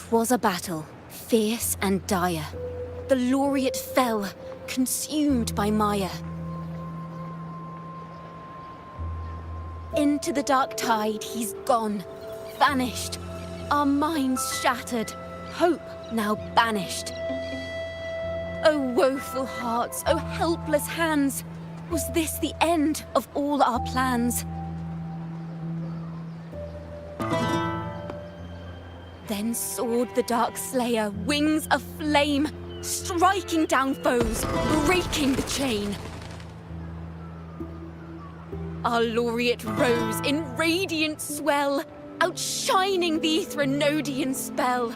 'Twas a battle, fierce and dire. The laureate fell, consumed by mire. Into the dark tide he's gone, vanished. Our minds shattered, hope now banished. O woeful hearts, O helpless hands, was this the end of all our plans? Then soared the dark slayer, wings aflame, striking down foes, breaking the chain. Our laureate rose in radiant swell, outshining the Threnodian spell.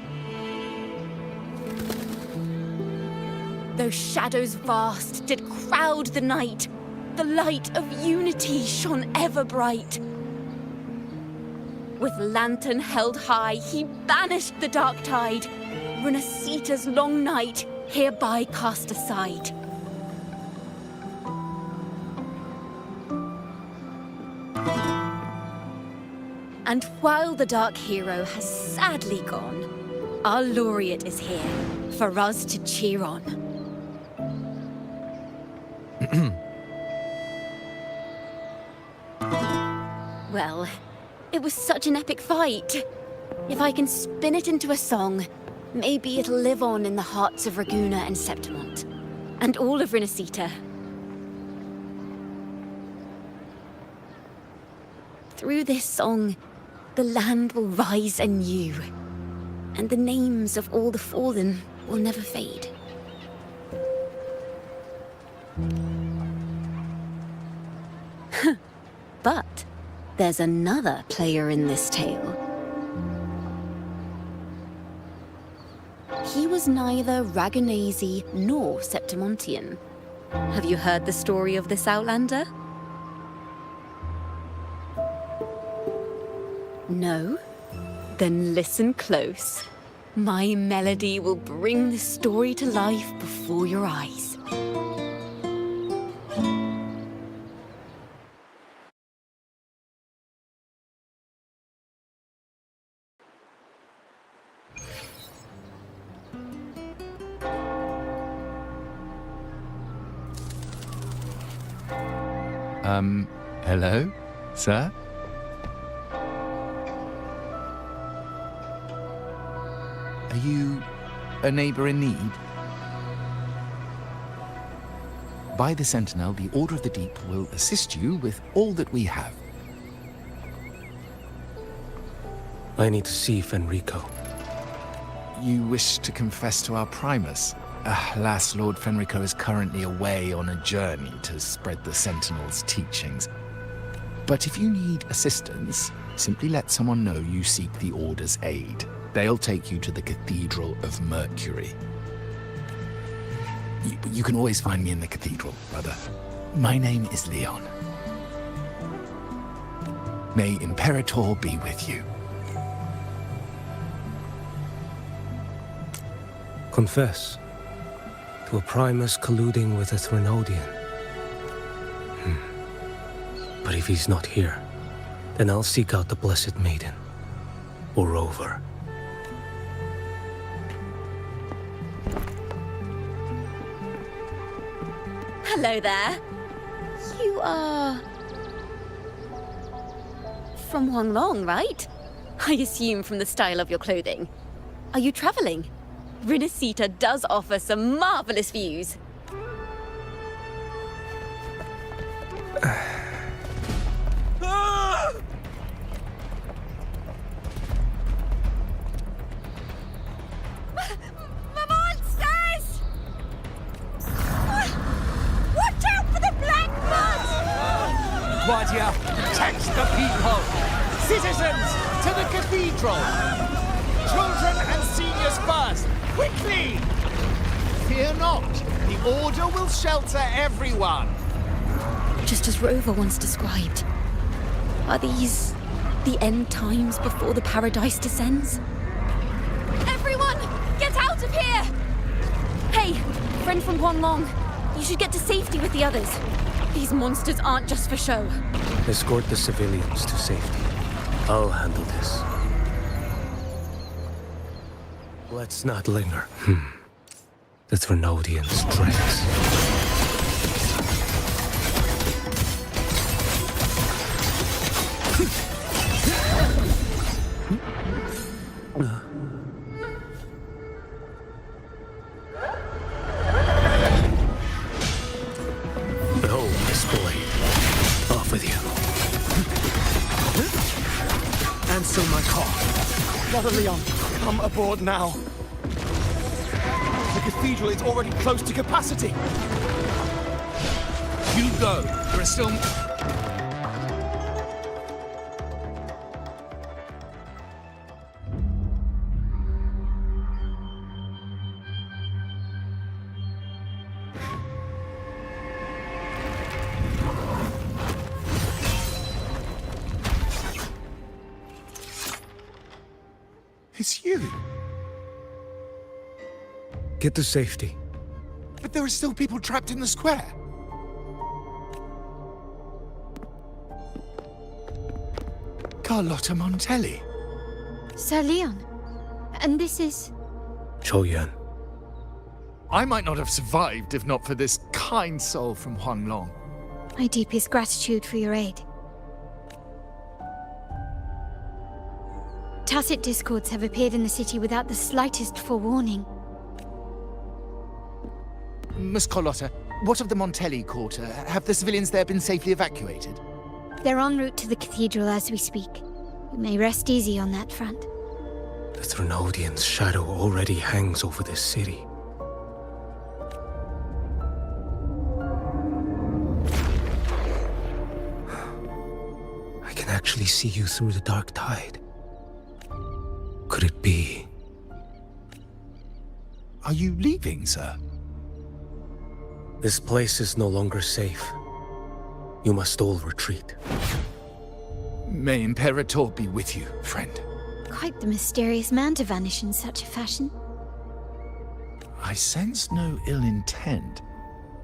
Though shadows vast did crowd the night, the light of unity shone ever bright. With lantern held high, he banished the dark tide. Renasita's long night hereby cast aside. And while the dark hero has sadly gone, our laureate is here for us to cheer on. Well, it was such an epic fight. If I can spin it into a song, maybe it'll live on in the hearts of Raguna and Septimont, and all of Renasita. Through this song, the land will rise anew, and the names of all the fallen will never fade. But there's another player in this tale. He was neither Raganese nor Septimontian. Have you heard the story of this outlander? No? Then listen close. My melody will bring the story to life before your eyes. Hello, sir? Are you a neighbor in need? By the Sentinel, the Order of the Deep will assist you with all that we have. I need to see Fenrico. You wish to confess to our Primus? Alas, Lord Fenrico is currently away on a journey to spread the Sentinel's teachings. But if you need assistance, simply let someone know you seek the Order's aid. They'll take you to the Cathedral of Mercury. You can always find me in the cathedral, brother. My name is Leon. May Imperator be with you. Confess to a Primus colluding with a Threnodian. But if he's not here, then I'll seek out the Blessed Maiden, or Rover. Hello there. You are... from Huanglong, right? I assume from the style of your clothing. Are you traveling? Renasita does offer some marvelous views. Guardia, protect the people! Citizens, to the cathedral! Children and seniors first! Quickly! Fear not, the Order will shelter everyone! Just as Rover once described. Are these the end times before the paradise descends? Everyone, get out of here! Hey, friend from Huanglong, you should get to safety with the others. These monsters aren't just for show. Escort the civilians to safety. I'll handle this. Let's not linger. The Thrunodian's tracks. Behold this blade. Off with you. Answer my call. Brother Leon, come aboard now. The cathedral is already close to capacity. You go. There are still... It's you. Get to safety. But there are still people trapped in the square. Carlotta Montelli. Sir Leon. And this is... Choyan. I might not have survived if not for this kind soul from Huanglong. My deepest gratitude for your aid. Tacit discords have appeared in the city without the slightest forewarning. Miss Carlotta, what of the Montelli quarter? Have the civilians there been safely evacuated? They're en route to the cathedral as we speak. You may rest easy on that front. The Thrunodian's shadow already hangs over this city. I can actually see you through the dark tide. Could it be? Are you leaving, sir? This place is no longer safe. You must all retreat. May Imperator be with you, friend. Quite the mysterious man to vanish in such a fashion. I sense no ill intent.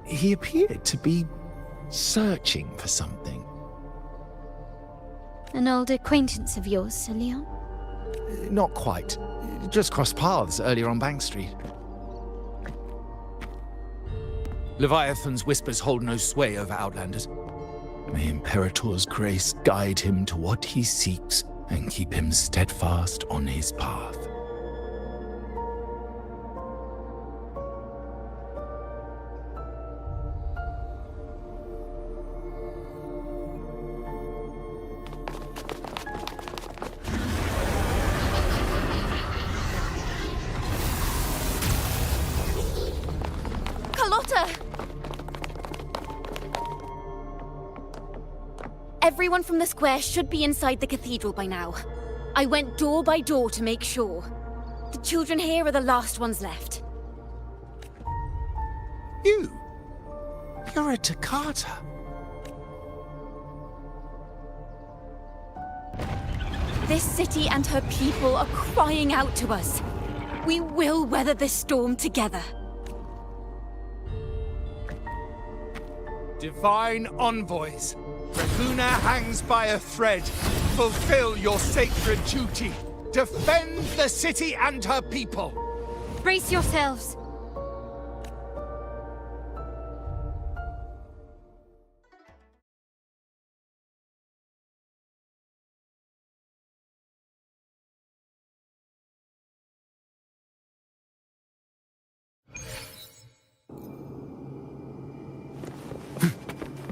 He appeared to be searching for something. An old acquaintance of yours, Sir Leon? Not quite. Just crossed paths earlier on Bank Street. Leviathan's whispers hold no sway over Outlanders. May Imperator's grace guide him to what he seeks and keep him steadfast on his path. Carlotta! Everyone from the square should be inside the cathedral by now. I went door by door to make sure. The children here are the last ones left. You're a Toccata. This city and her people are crying out to us. We will weather this storm together. Divine envoys, Reguna hangs by a thread. Fulfill your sacred duty. Defend the city and her people. Brace yourselves.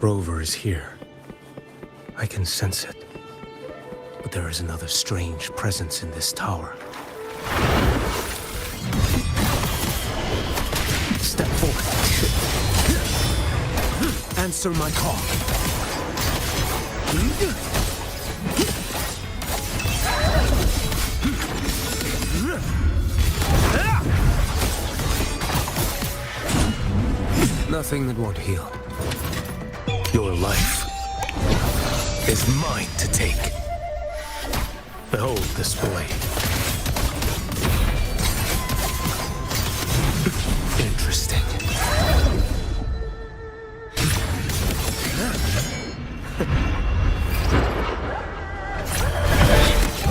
Rover is here. I can sense it. But there is another strange presence in this tower. Step forward. Answer my call. Nothing that won't heal. Your life is mine to take. Behold this blade. Interesting.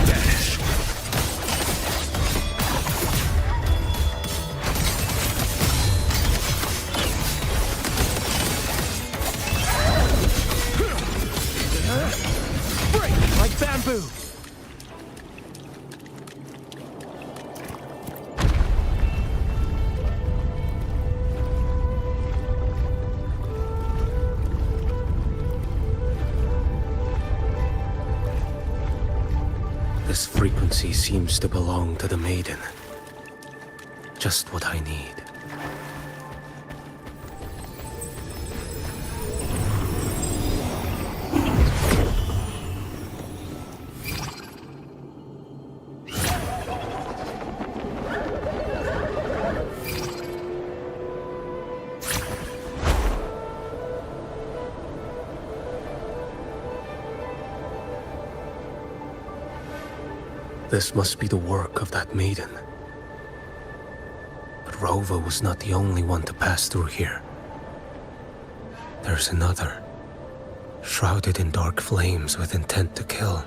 Dash. bamboo! This frequency seems to belong to the maiden. Just what I need. This must be the work of that maiden. But Rova was not the only one to pass through here. There's another, shrouded in dark flames with intent to kill.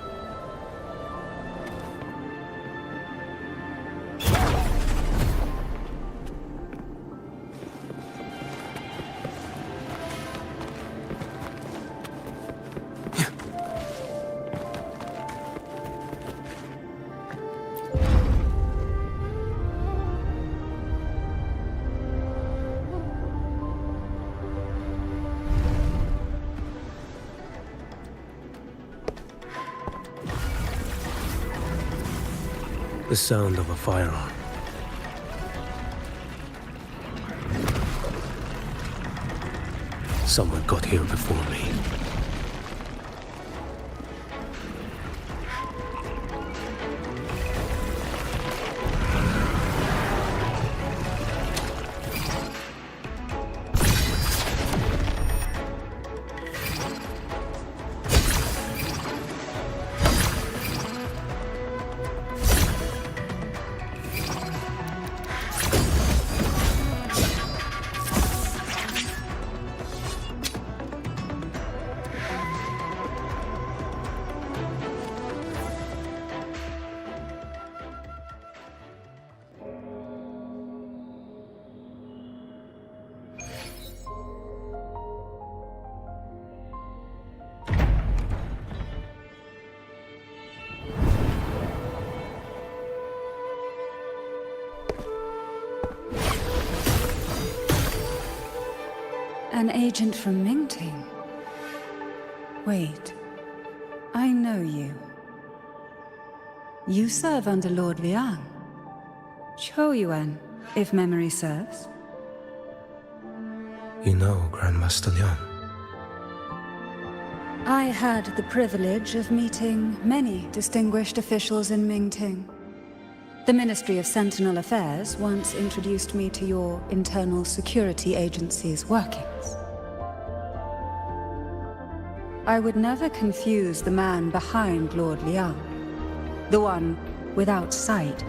The sound of a firearm. Someone got here before me. An agent from Mingting? Wait, I know you. You serve under Lord Liang. Choyuan, if memory serves. You know Grandmaster Liang. I had the privilege of meeting many distinguished officials in Mingting. The Ministry of Sentinel Affairs once introduced me to your internal security agency's workings. I would never confuse the man behind Lord Liang, the one without sight,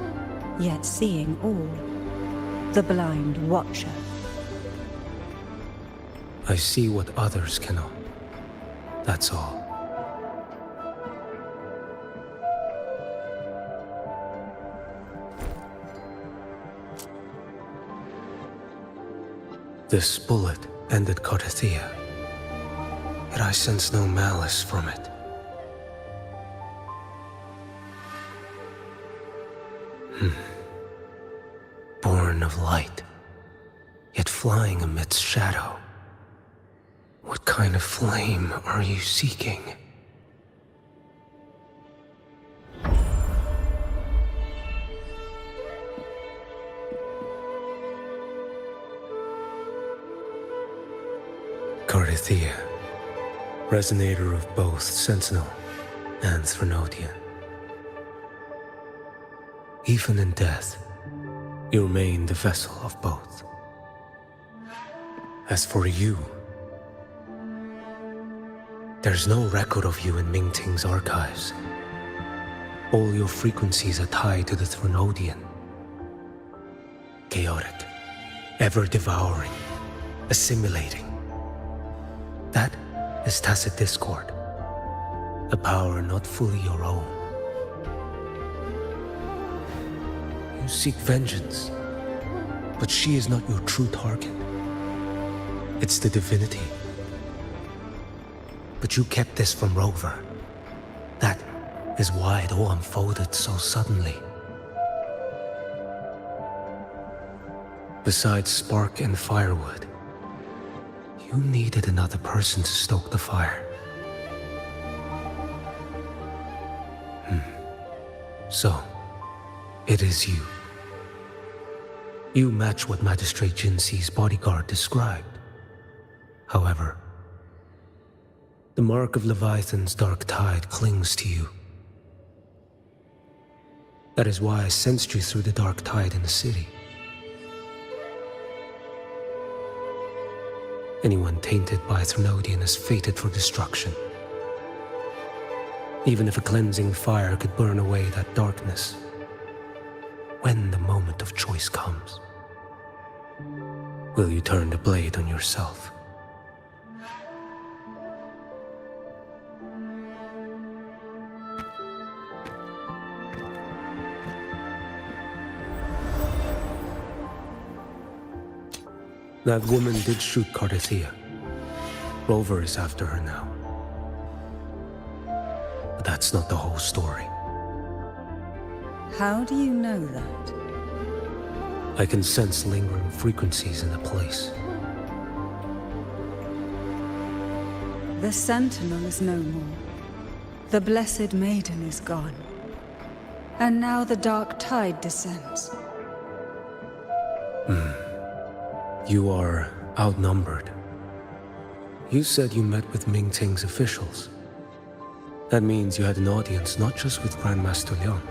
yet seeing all, the blind watcher. I see what others cannot. That's all. This bullet ended Carthia, yet I sense no malice from it. Born of light, yet flying amidst shadow. What kind of flame are you seeking? Carthia, resonator of both Sentinel and Threnodian. Even in death, you remain the vessel of both. As for you, there's no record of you in Mingting's archives. All your frequencies are tied to the Threnodian. Chaotic, ever-devouring, assimilating. That is tacit discord, a power not fully your own. You seek vengeance, but she is not your true target. It's the divinity. But you kept this from Rover. That is why it all unfolded so suddenly. Besides spark and firewood, you needed another person to stoke the fire. So, it is you. You match what Magistrate Jinxi's bodyguard described. However, the mark of Leviathan's dark tide clings to you. That is why I sensed you through the dark tide in the city. Anyone tainted by Threnodian is fated for destruction. Even if a cleansing fire could burn away that darkness, when the moment of choice comes, will you turn the blade on yourself? That woman did shoot Cardathia. Rover is after her now. But that's not the whole story. How do you know that? I can sense lingering frequencies in the place. The Sentinel is no more. The Blessed Maiden is gone. And now the dark tide descends. You are outnumbered. You said you met with Mingting's officials. That means you had an audience not just with Grandmaster Liang,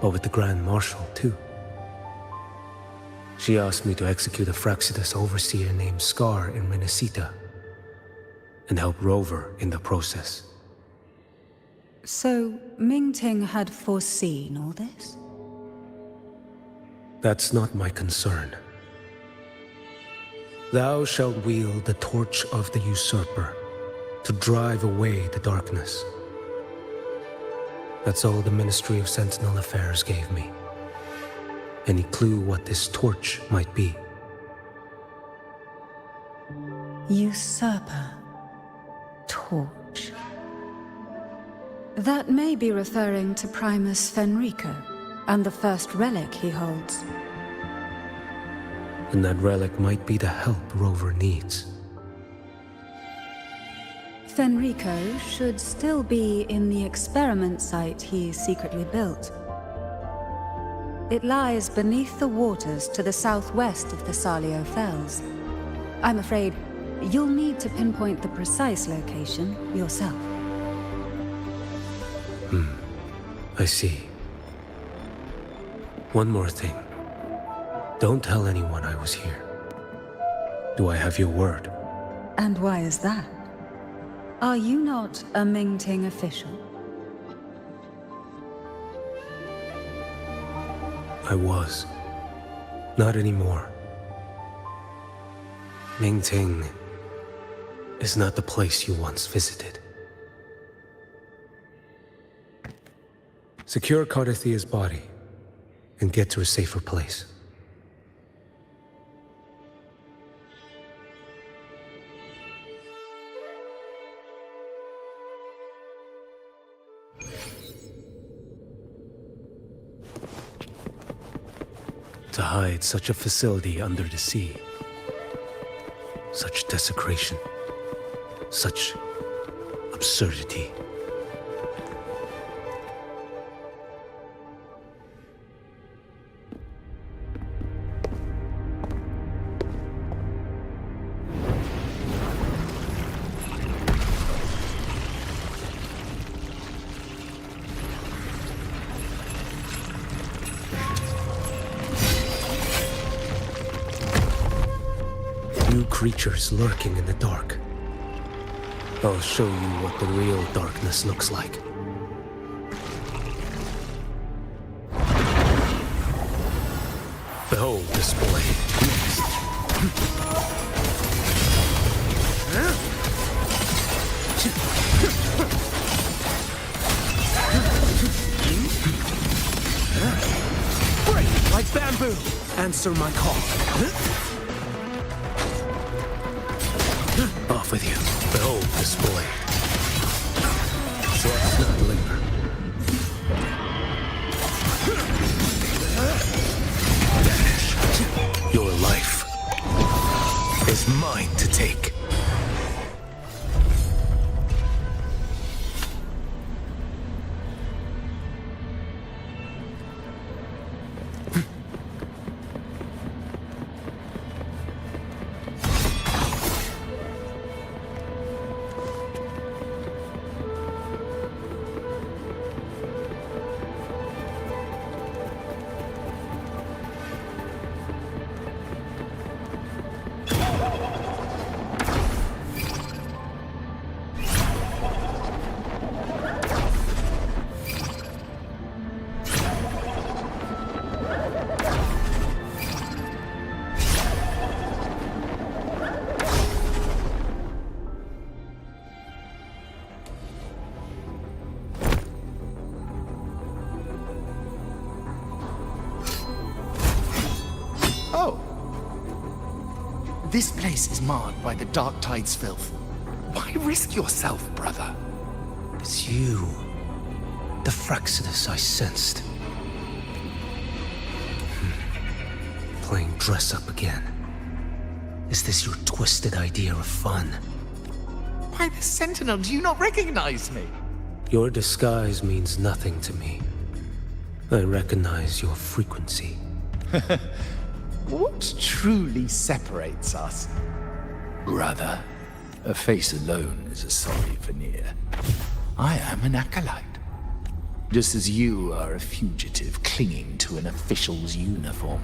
but with the Grand Marshal too. She asked me to execute a Fraxidus overseer named Scar in Renacita, and help Rover in the process. So, Mingting had foreseen all this? That's not my concern. Thou shalt wield the torch of the usurper to drive away the darkness. That's all the Ministry of Sentinel Affairs gave me. Any clue what this torch might be? Usurper. Torch. That may be referring to Primus Fenrico and the first relic he holds. And that relic might be the help Rover needs. Fenrico should still be in the experiment site he secretly built. It lies beneath the waters to the southwest of the Salio Fells. I'm afraid you'll need to pinpoint the precise location yourself. I see. One more thing. Don't tell anyone I was here. Do I have your word? And why is that? Are you not a Mingting official? I was. Not anymore. Mingting is not the place you once visited. Secure Cardathia's body and get to a safer place. To hide such a facility under the sea. Such desecration. Such absurdity. Creatures lurking in the dark. I'll show you what the real darkness looks like. Behold this blade. Break like bamboo. Answer my call. Off with you. Behold this blade. So let's not linger. This place is marred by the Dark Tide's filth. Why risk yourself, brother? It's you. The Fraxidus I sensed. Playing dress up again. Is this your twisted idea of fun? Why, the Sentinel, do you not recognize me? Your disguise means nothing to me. I recognize your frequency. What truly separates us? Brother, a face alone is a sorry veneer. I am an acolyte. Just as you are a fugitive clinging to an official's uniform.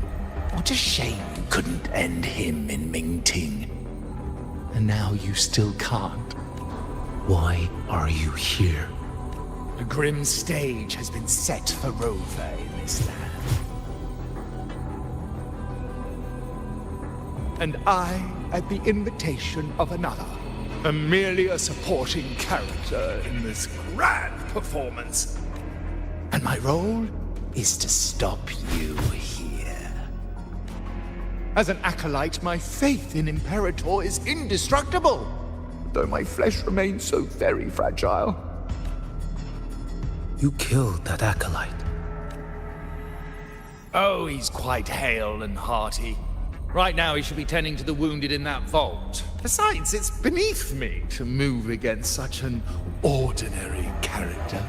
What a shame you couldn't end him in Mingting. And now you still can't. Why are you here? A grim stage has been set for Rover in this land. And I, at the invitation of another, am merely a supporting character in this grand performance. And my role is to stop you here. As an acolyte, my faith in Imperator is indestructible, though my flesh remains so very fragile. You killed that acolyte. Oh, he's quite hale and hearty. Right now he should be tending to the wounded in that vault. Besides, it's beneath me to move against such an ordinary character.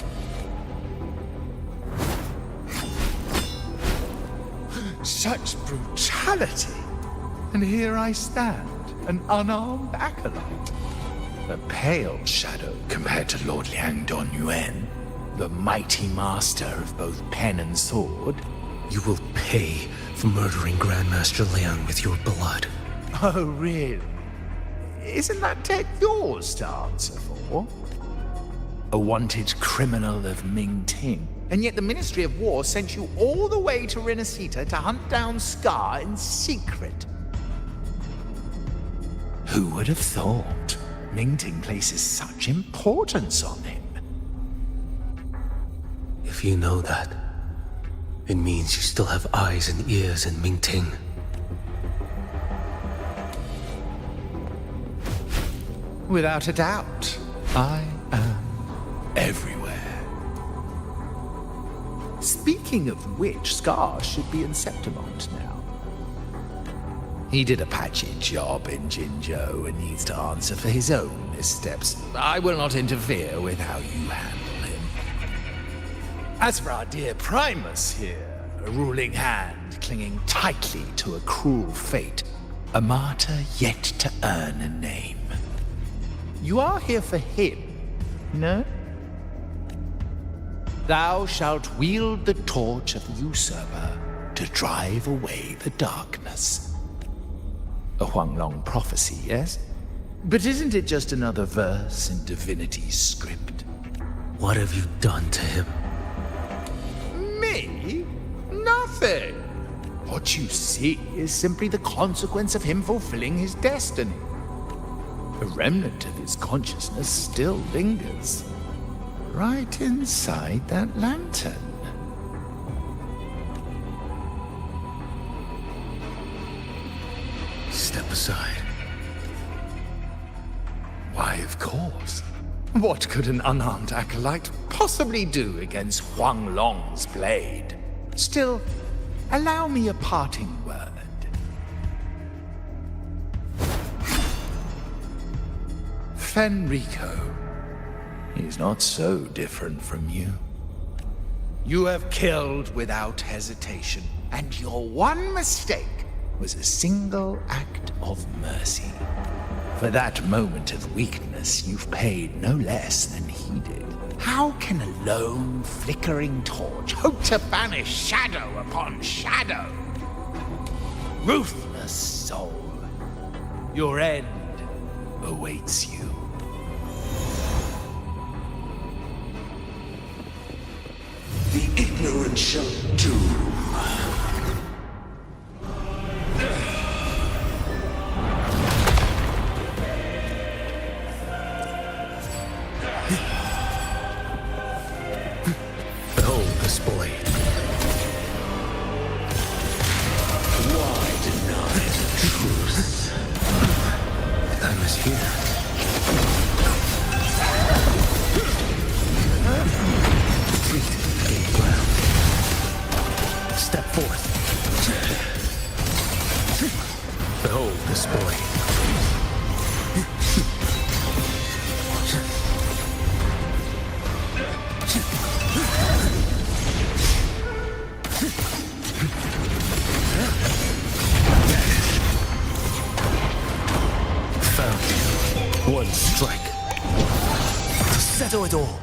Such brutality! And here I stand, an unarmed acolyte. A pale shadow compared to Lord Liang Donyuan, the mighty master of both pen and sword. You will pay for murdering Grandmaster Liang with your blood. Oh, really? Isn't that debt yours to answer for? A wanted criminal of Mingting. And yet the Ministry of War sent you all the way to Renacita to hunt down Scar in secret. Who would have thought Mingting places such importance on him? If you know that, it means you still have eyes and ears in Mingting. Without a doubt, I am everywhere. Speaking of which, Scar should be in Septimont now. He did a patchy job in Jinzhou and needs to answer for his own missteps. I will not interfere with how you handle him. As for our dear Primus here, a ruling hand clinging tightly to a cruel fate, a martyr yet to earn a name. You are here for him, no? Thou shalt wield the torch of the usurper to drive away the darkness. A Huanglong prophecy, yes? But isn't it just another verse in divinity's script? What have you done to him? Me? Nothing. What you see is simply the consequence of him fulfilling his destiny. A remnant of his consciousness still lingers. Right inside that lantern. Step aside. Why, of course. What could an unarmed acolyte possibly do against Huanglong's blade? Still, allow me a parting word. Fenrico. He's not so different from you. You have killed without hesitation, and your one mistake was a single act of mercy. For that moment of weakness, you've paid no less than he did. How can a lone, flickering torch hope to banish shadow upon shadow? Ruthless soul, your end awaits you. The ignorant shall doom. Behold this blade. Why deny the truth? One strike. To settle it all.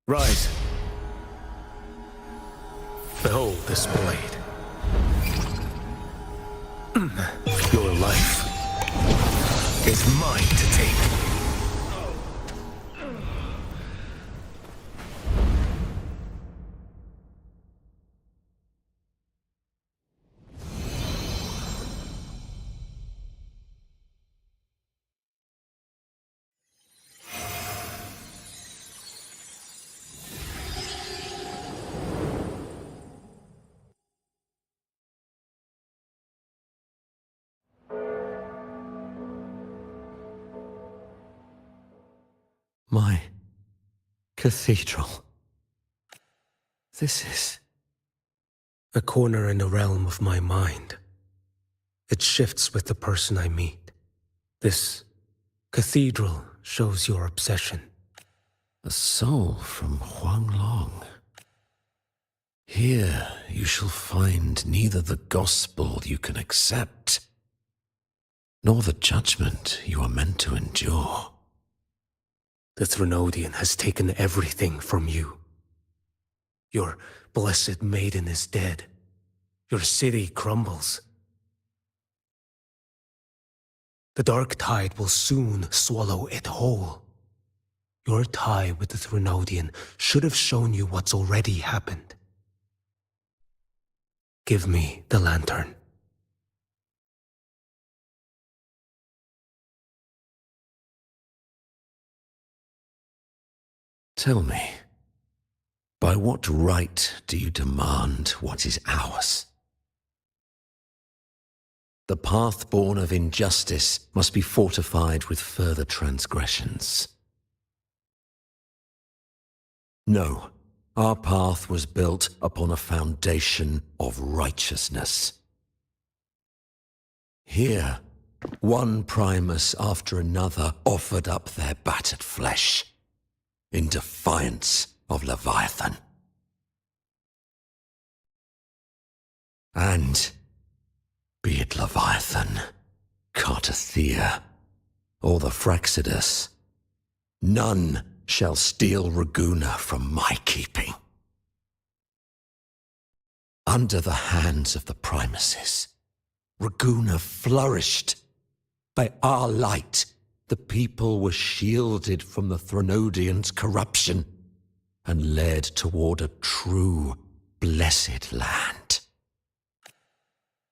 Rise. Behold this blade. Your life is mine to take. My cathedral. This is... A corner in the realm of my mind. It shifts with the person I meet. This cathedral shows your obsession. a soul from Huanglong. Here you shall find neither the gospel you can accept, nor the judgment you are meant to endure. The Threnodian has taken everything from you. Your blessed maiden is dead. Your city crumbles. The dark tide will soon swallow it whole. Your tie with the Threnodian should have shown you what's already happened. Give me the lantern. Tell me, by what right do you demand what is ours? The path born of injustice must be fortified with further transgressions. No, our path was built upon a foundation of righteousness. Here, one Primus after another offered up their battered flesh in defiance of Leviathan. And be it Leviathan, Cartathea, or the Fraxidus, none shall steal Raguna from my keeping. Under the hands of the Primuses, Raguna flourished. By our light, the people were shielded from the Threnodians' corruption and led toward a true, blessed land.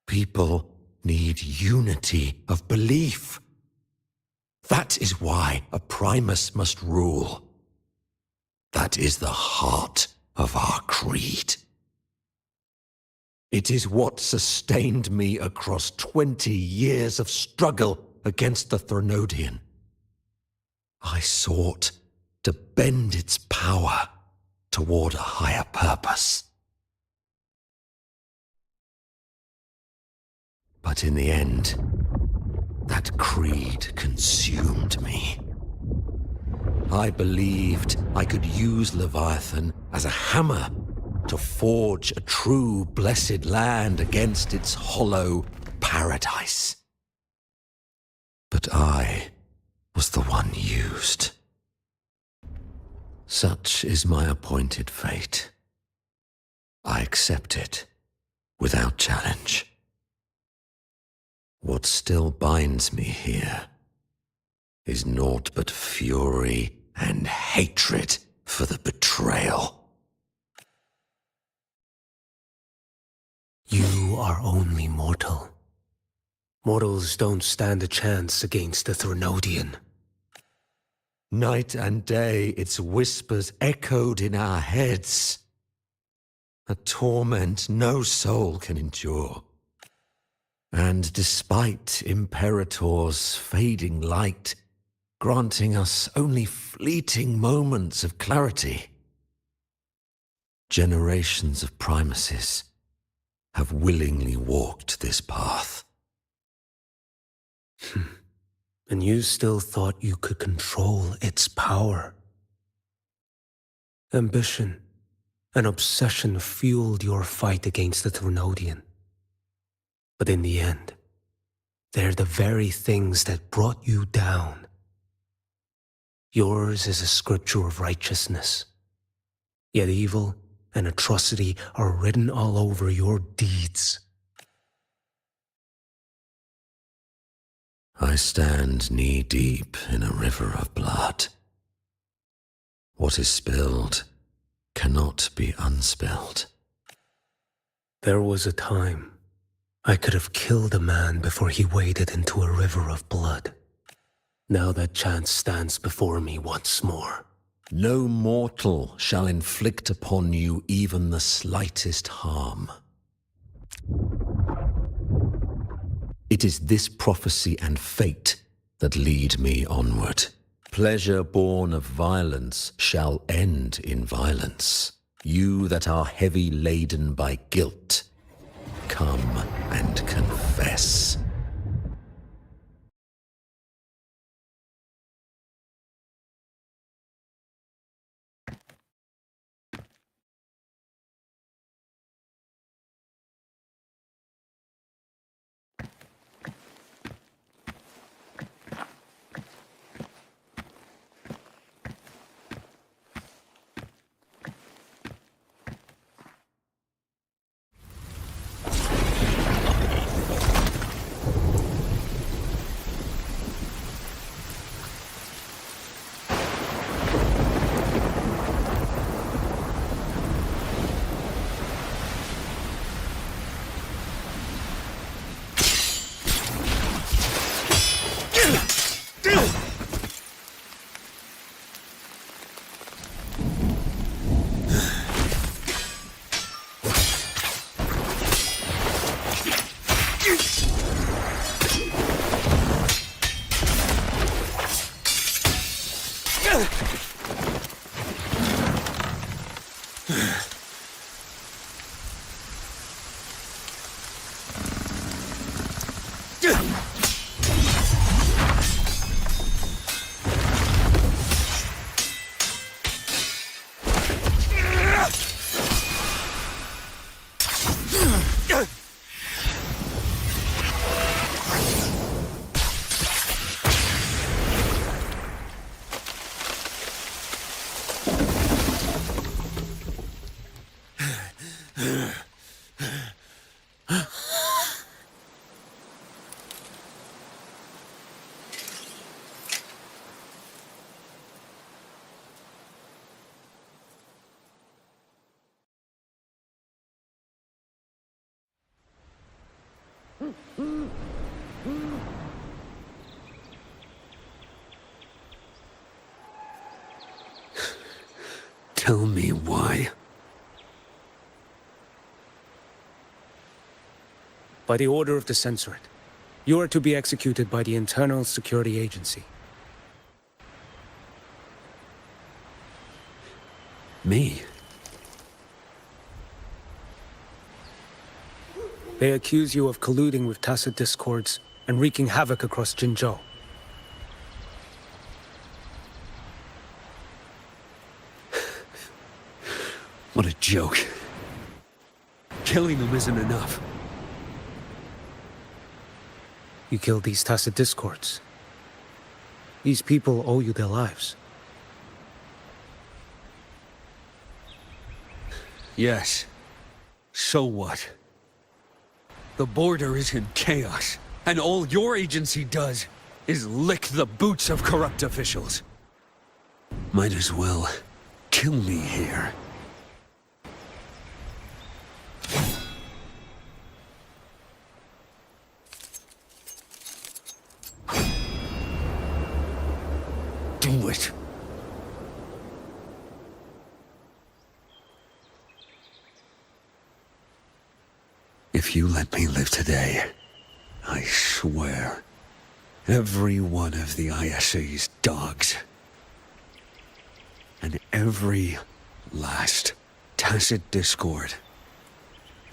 People need unity of belief. That is why a Primus must rule. That is the heart of our creed. It is what sustained me across 20 years of struggle against the Threnodian. I sought to bend its power toward a higher purpose. But in the end, that creed consumed me. I believed I could use Leviathan as a hammer to forge a true blessed land against its hollow paradise. But I was the one used. Such is my appointed fate. I accept it without challenge. What still binds me here is naught but fury and hatred for the betrayal. You are only mortal. Mortals don't stand a chance against the Threnodian. Night and day its whispers echoed in our heads. A torment no soul can endure. And despite Imperator's fading light, granting us only fleeting moments of clarity, generations of Primuses have willingly walked this path. And you still thought you could control its power. Ambition and obsession fueled your fight against the Thrunodian. But in the end, they're the very things that brought you down. Yours is a scripture of righteousness. Yet evil and atrocity are written all over your deeds. I stand knee-deep in a river of blood. What is spilled cannot be unspilled. There was a time I could have killed a man before he waded into a river of blood. Now that chance stands before me once more. No mortal shall inflict upon you even the slightest harm. It is this prophecy and fate that lead me onward. Pleasure born of violence shall end in violence. You that are heavy laden by guilt, come and confess. Tell me why. By the order of the Censorate, you are to be executed by the Internal Security Agency. Me? They accuse you of colluding with tacit discords and wreaking havoc across Jinzhou. What a joke. Killing them isn't enough. You killed these tacit discords. These people owe you their lives. Yes. So what? The border is in chaos, and all your agency does is lick the boots of corrupt officials. Might as well kill me here. Do it. If you let me live today, I swear, every one of the ISA's dogs, and every last tacit discord,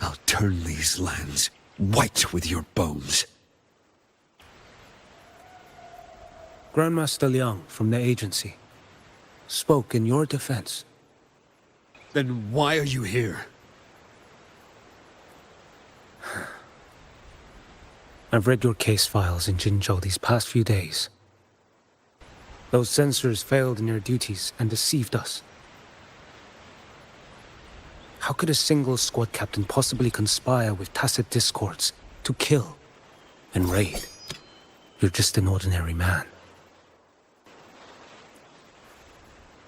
I'll turn these lands white with your bones. Grandmaster Liang from the agency spoke in your defense. Then why are you here? I've read your case files in Jinzhou these past few days. Those censors failed in their duties and deceived us. How could a single squad captain possibly conspire with tacit discords to kill and raid? You're just an ordinary man.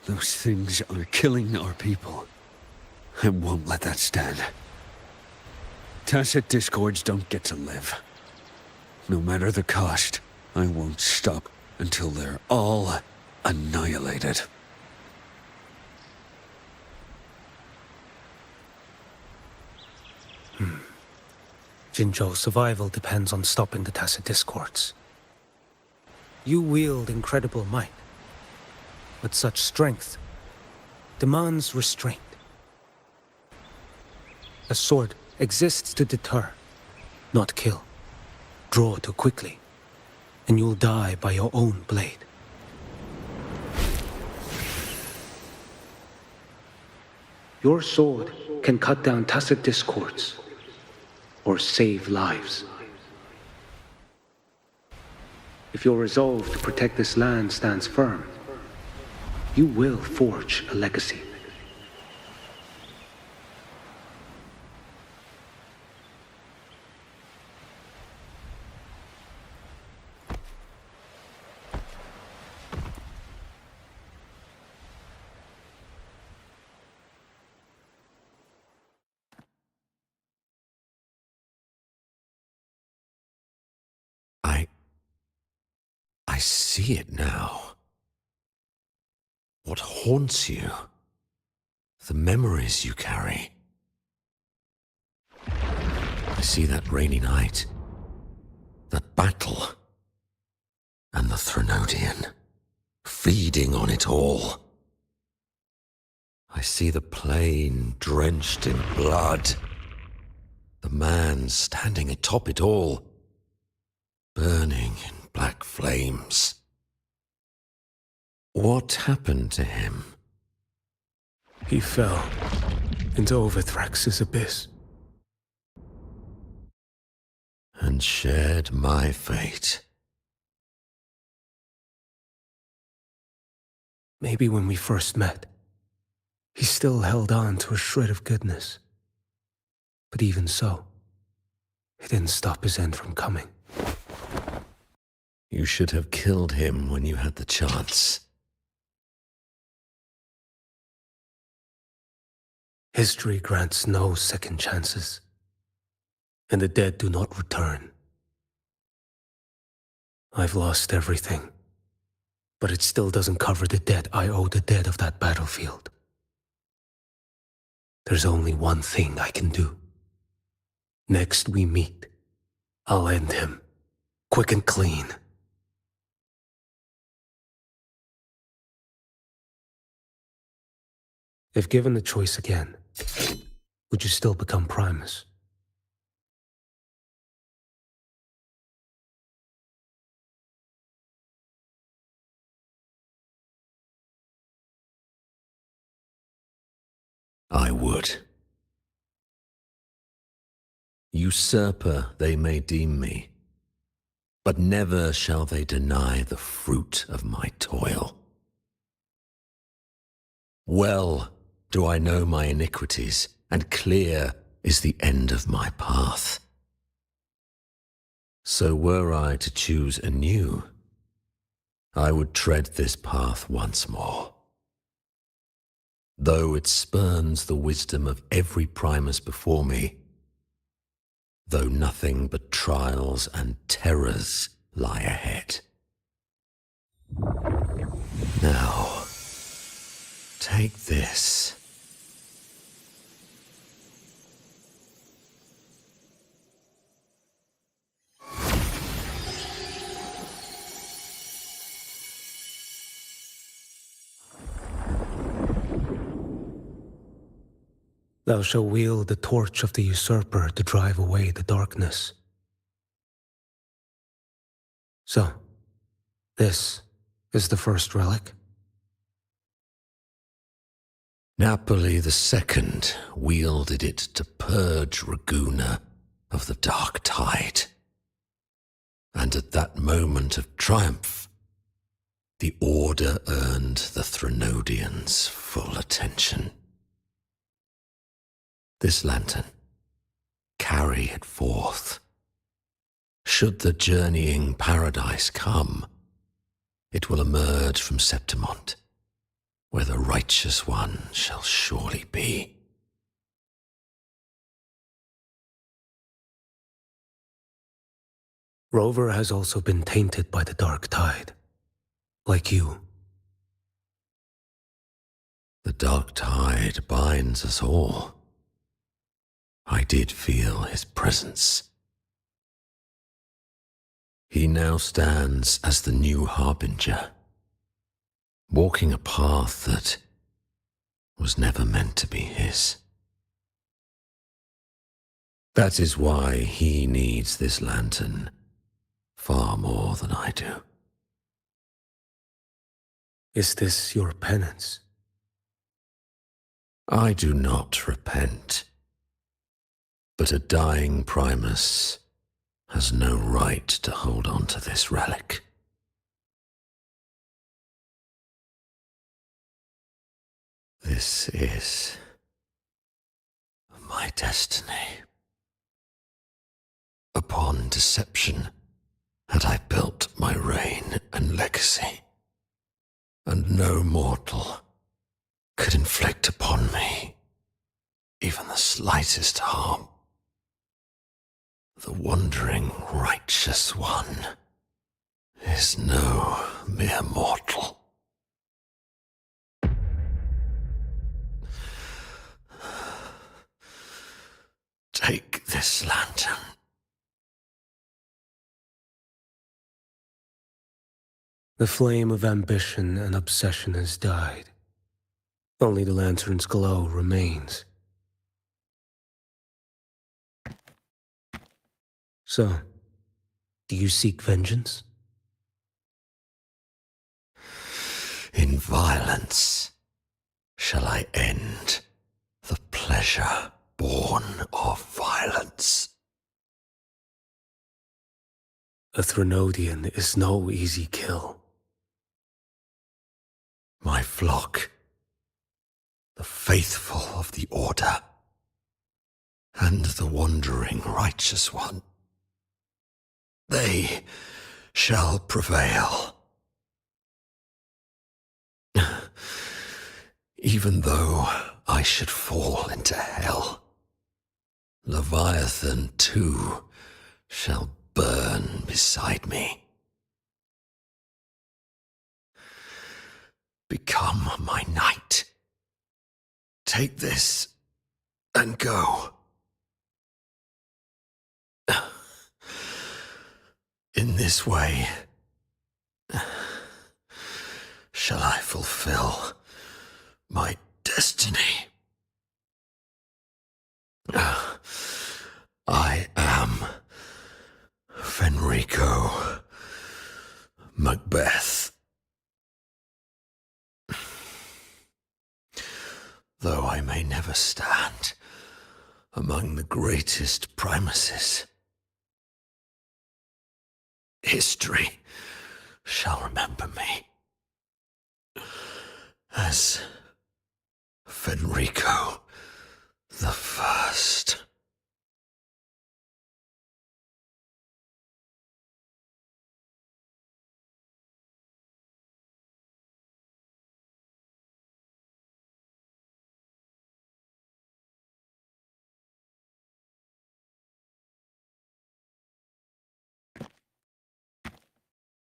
Those things are killing our people. I won't let that stand. Tacit discords don't get to live. No matter the cost, I won't stop until they're all annihilated. Jinzhou's survival depends on stopping the tacit discords. You wield incredible might, but such strength demands restraint. A sword exists to deter, not kill. Draw too quickly, and you'll die by your own blade. Your sword can cut down tacit discords, or save lives. If your resolve to protect this land stands firm, you will forge a legacy. I see it now. What haunts you? The memories you carry. I see that rainy night, that battle, and the Threnodian, feeding on it all. I see the plain drenched in blood, the man standing atop it all, burning in black flames. What happened to him? He fell into Overthrax's abyss. And shared my fate. Maybe when we first met, he still held on to a shred of goodness. But even so, it didn't stop his end from coming. You should have killed him when you had the chance. History grants no second chances, and the dead do not return. I've lost everything, but it still doesn't cover the debt I owe the dead of that battlefield. There's only one thing I can do. Next we meet, I'll end him, quick and clean. If given the choice again, would you still become Primus? I would. Usurper they may deem me, but never shall they deny the fruit of my toil. Well do I know my iniquities, and clear is the end of my path. So were I to choose anew, I would tread this path once more. Though it spurns the wisdom of every Primus before me, though nothing but trials and terrors lie ahead. Now, take this. Thou shalt wield the torch of the usurper to drive away the darkness. So, this is the first relic? Napoli II wielded it to purge Raguna of the dark tide. And at that moment of triumph, the Order earned the Threnodians' full attention. This lantern, carry it forth. Should the journeying paradise come, it will emerge from Septimont, where the Righteous One shall surely be. Rover has also been tainted by the dark tide, like you. The dark tide binds us all. I did feel his presence. He now stands as the new harbinger, walking a path that was never meant to be his. That is why he needs this lantern far more than I do. Is this your penance? I do not repent, but a dying Primus has no right to hold on to this relic. This is my destiny. Upon deception had I built my reign and legacy, and no mortal could inflict upon me even the slightest harm. The wandering Righteous One is no mere mortal. Take this lantern. The flame of ambition and obsession has died. Only the lantern's glow remains. So, do you seek vengeance? In violence shall I end the pleasure born of violence. A Threnodian is no easy kill. My flock, the faithful of the Order, and the wandering Righteous One, they shall prevail. Even though I should fall into hell, Leviathan too shall burn beside me. Become my knight. Take this and go. In this way shall I fulfill my destiny. I am Fenrico Macbeth. Though I may never stand among the greatest Primuses, history shall remember me as Fenrico the First.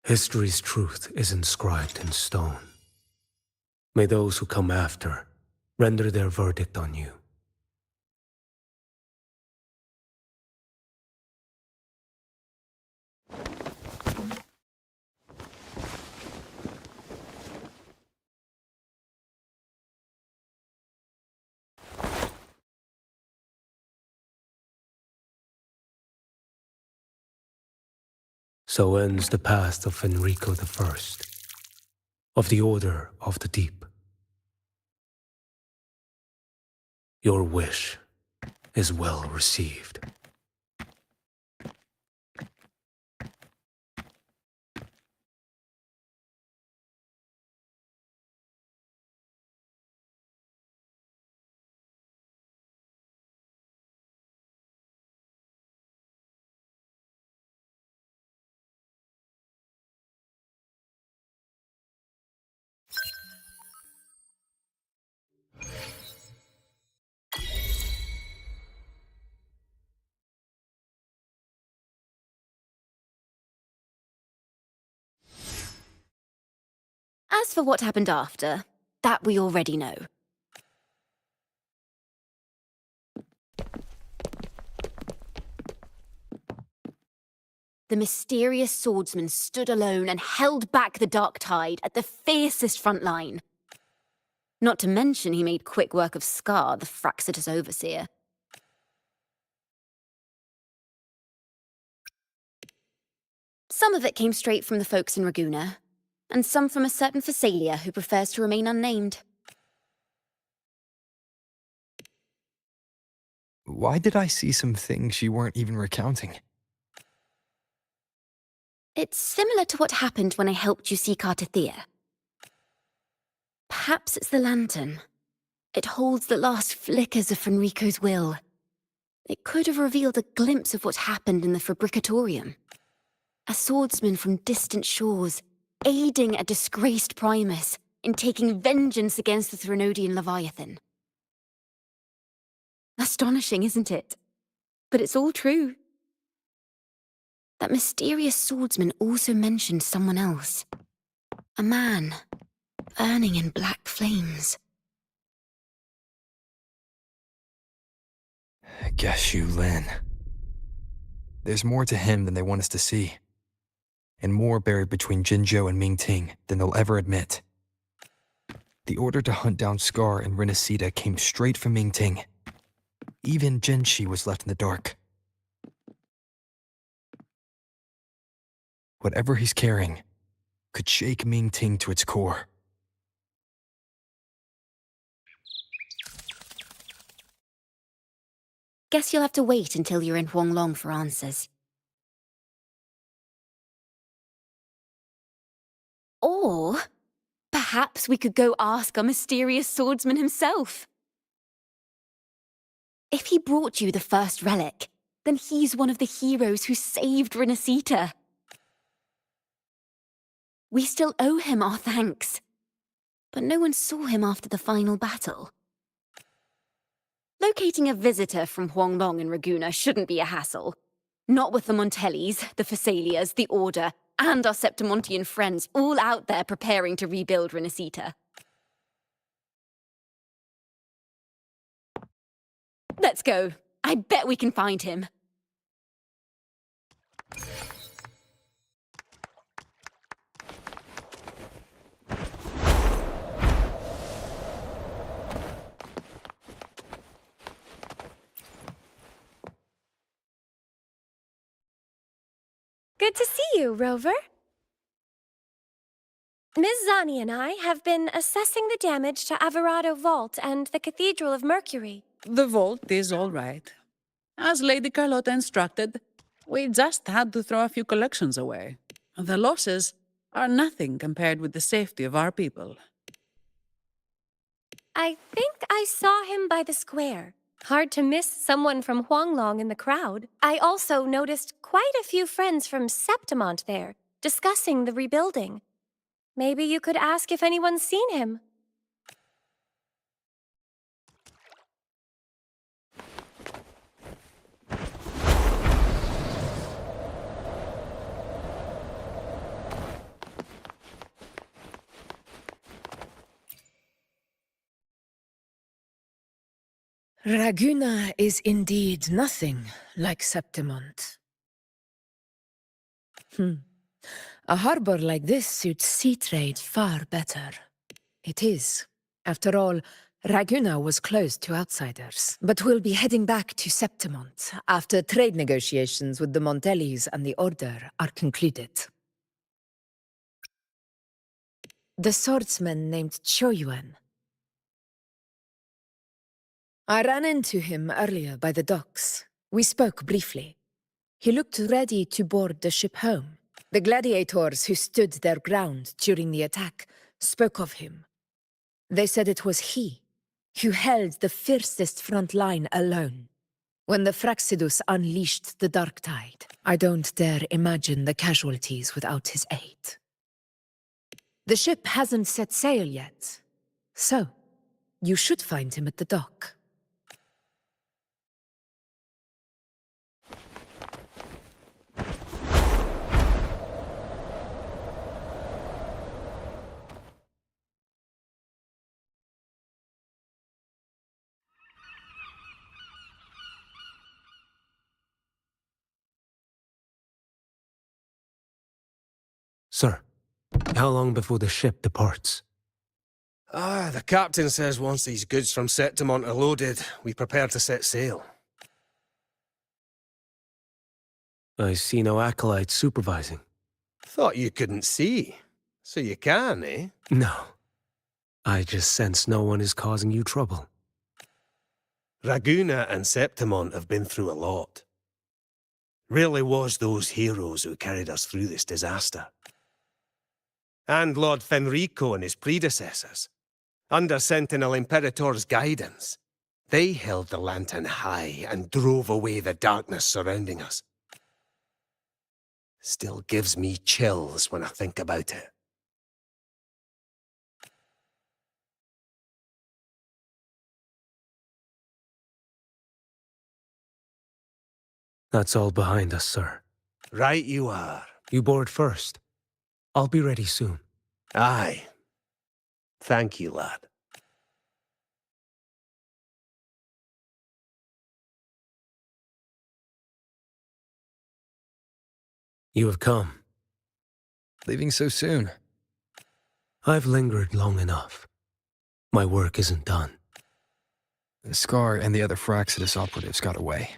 History's truth is inscribed in stone. May those who come after render their verdict on you. So ends the path of Fenrico the First. of the Order of the Deep. Your wish is well received. As for what happened after, that we already know. The mysterious swordsman stood alone and held back the dark tide at the fiercest front line. Not to mention he made quick work of Scar, the Fraxitus overseer. Some of it came straight from the folks in Raguna, and some from a certain Phasalia who prefers to remain unnamed. Why did I see some things you weren't even recounting? It's similar to what happened when I helped you seek Artathea. Perhaps it's the lantern. It holds the last flickers of Fenrico's will. It could have revealed a glimpse of what happened in the Fabricatorium. A swordsman from distant shores, aiding a disgraced Primus in taking vengeance against the Threnodian Leviathan. Astonishing, isn't it? But it's all true. That mysterious swordsman also mentioned someone else. A man, burning in black flames. Guess you, Lin. There's more to him than they want us to see. And more buried between Jinzhou and Mingting than they'll ever admit. The order to hunt down Scar and Renacida came straight from Mingting. Even Jinshi was left in the dark. Whatever he's carrying could shake Mingting to its core. Guess you'll have to wait until you're in Huanglong for answers. Or perhaps we could go ask our mysterious swordsman himself. If he brought you the first relic, then he's one of the heroes who saved Renacita. We still owe him our thanks. But no one saw him after the final battle. Locating a visitor from Huanglong and Raguna shouldn't be a hassle. Not with the Montellis, the Phasalias, the Order, and our Septimontian friends all out there preparing to rebuild Renacita. Let's go. I bet we can find him. Good to see you, Rover. Ms. Zani and I have been assessing the damage to Averado Vault and the Cathedral of Mercury. The vault is all right. As Lady Carlotta instructed, we just had to throw a few collections away. The losses are nothing compared with the safety of our people. I think I saw him by the square. Hard to miss someone from Huanglong in the crowd. I also noticed quite a few friends from Septimont there, discussing the rebuilding. Maybe you could ask if anyone's seen him. Raguna is indeed nothing like Septimont. A harbor like this suits sea trade far better. It is. After all, Raguna was closed to outsiders. But we'll be heading back to Septimont after trade negotiations with the Montellis and the Order are concluded. The swordsman named Choyuan. I ran into him earlier by the docks. We spoke briefly. He looked ready to board the ship home. The gladiators who stood their ground during the attack spoke of him. They said it was he who held the fiercest front line alone. When the Fraxidus unleashed the Dark Tide, I don't dare imagine the casualties without his aid. The ship hasn't set sail yet, so you should find him at the dock. Sir, how long before the ship departs? The captain says once these goods from Septimont are loaded, we prepare to set sail. I see no acolytes supervising. Thought you couldn't see. So you can, eh? No. I just sense no one is causing you trouble. Raguna and Septimont have been through a lot. Really was those heroes who carried us through this disaster. And Lord Fenrico and his predecessors. Under Sentinel Imperator's guidance, they held the lantern high and drove away the darkness surrounding us. Still gives me chills when I think about it. That's all behind us, sir. Right you are. You board first. I'll be ready soon. Aye. Thank you, lad. You have come. Leaving so soon? I've lingered long enough. My work isn't done. The Scar and the other Fraxidus operatives got away.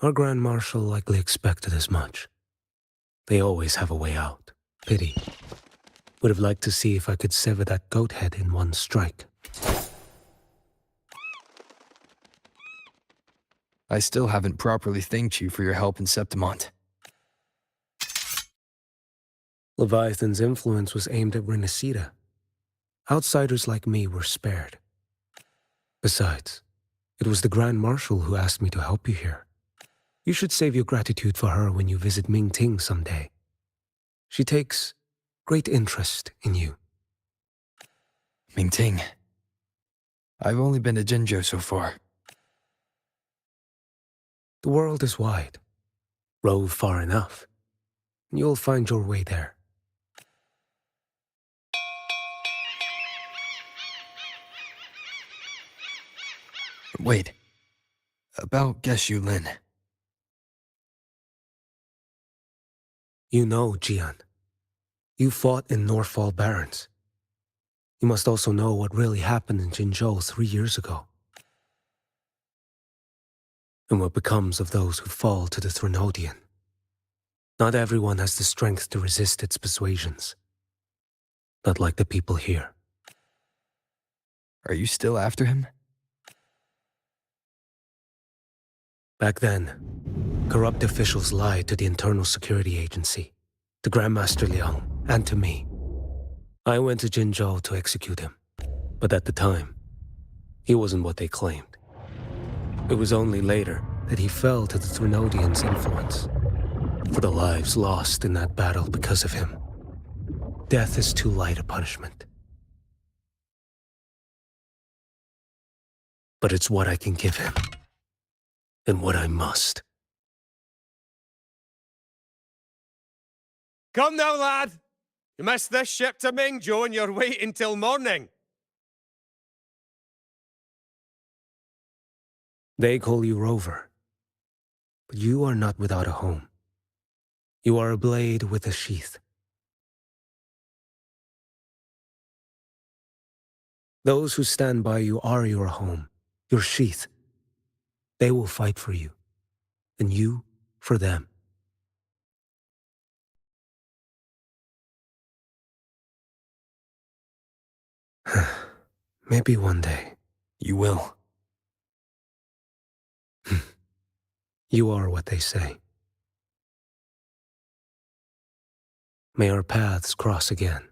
Our Grand Marshal likely expected as much. They always have a way out. Pity. Would have liked to see if I could sever that goat head in one strike. I still haven't properly thanked you for your help in Septimont. Leviathan's influence was aimed at Renacida. Outsiders like me were spared. Besides, it was the Grand Marshal who asked me to help you here. You should save your gratitude for her when you visit Ming Ting someday. She takes great interest in you. Ming Ting. I've only been to Jinzhou so far. The world is wide. Rove far enough, and you'll find your way there. Wait. About Geshu Lin. You know, Jian. You fought in Norfall Barrens. You must also know what really happened in Jinzhou 3 years ago. And what becomes of those who fall to the Threnodian. Not everyone has the strength to resist its persuasions. Not like the people here. Are you still after him? Back then, corrupt officials lied to the Internal Security Agency, to Grandmaster Liang, and to me. I went to Jinzhou to execute him, but at the time, he wasn't what they claimed. It was only later that he fell to the Threnodians' influence. For the lives lost in that battle because of him, death is too light a punishment. But it's what I can give him. And what I must. Come now, lad! You missed this ship to Mingzhou and you're waiting till morning. They call you Rover. But you are not without a home. You are a blade with a sheath. Those who stand by you are your home, your sheath. They will fight for you, and you for them. Maybe one day. You will. You are what they say. May our paths cross again.